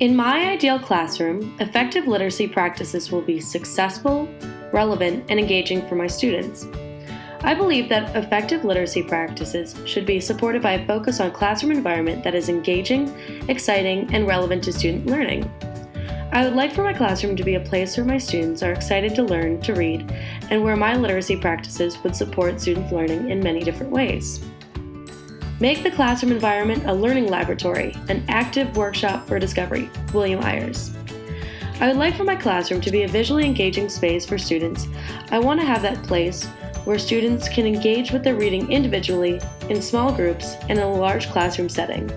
In my ideal classroom, effective literacy practices will be successful, relevant, and engaging for my students. I believe that effective literacy practices should be supported by a focus on classroom environment that is engaging, exciting, and relevant to student learning. I would like for my classroom to be a place where my students are excited to learn to read and where my literacy practices would support students' learning in many different ways. Make the classroom environment a learning laboratory, an active workshop for discovery. William Ayers. I would like for my classroom to be a visually engaging space for students. I want to have that place where students can engage with their reading individually, in small groups, and in a large classroom setting.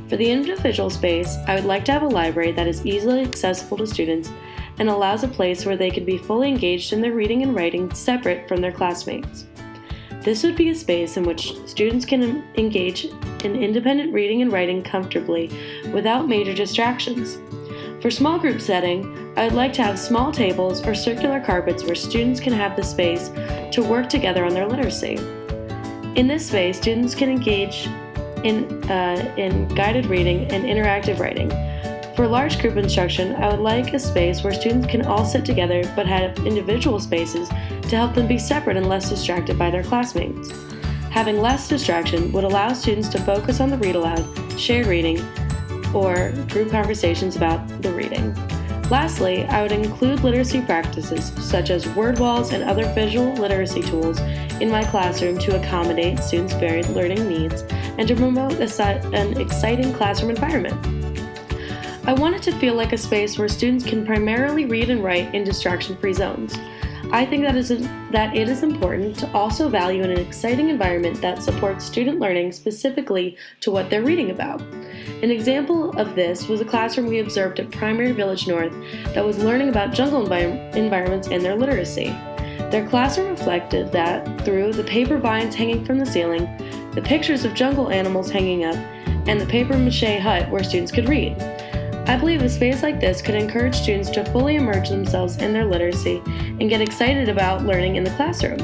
For the individual space, I would like to have a library that is easily accessible to students and allows a place where they can be fully engaged in their reading and writing separate from their classmates. This would be a space in which students can engage in independent reading and writing comfortably without major distractions. For small group setting, I would like to have small tables or circular carpets where students can have the space to work together on their literacy. In this space, students can engage in guided reading and interactive writing. For large group instruction, I would like a space where students can all sit together but have individual spaces to help them be separate and less distracted by their classmates. Having less distraction would allow students to focus on the read aloud, shared reading, or group conversations about the reading. Lastly, I would include literacy practices such as word walls and other visual literacy tools in my classroom to accommodate students' varied learning needs and to promote an exciting classroom environment. I want it to feel like a space where students can primarily read and write in distraction-free zones. I think that it is important to also value an exciting environment that supports student learning specifically to what they're reading about. An example of this was a classroom we observed at Primary Village North that was learning about jungle environments and their literacy. Their classroom reflected that through the paper vines hanging from the ceiling, the pictures of jungle animals hanging up, and the papier-mâché hut where students could read. I believe a space like this could encourage students to fully immerse themselves in their literacy and get excited about learning in the classroom.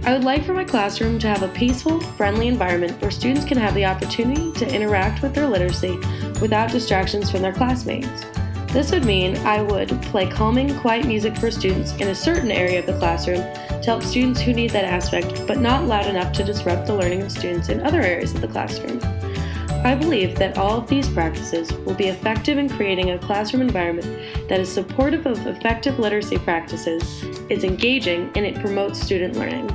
I would like for my classroom to have a peaceful, friendly environment where students can have the opportunity to interact with their literacy without distractions from their classmates. This would mean I would play calming, quiet music for students in a certain area of the classroom to help students who need that aspect, but not loud enough to disrupt the learning of students in other areas of the classroom. I believe that all of these practices will be effective in creating a classroom environment that is supportive of effective literacy practices, is engaging, and it promotes student learning.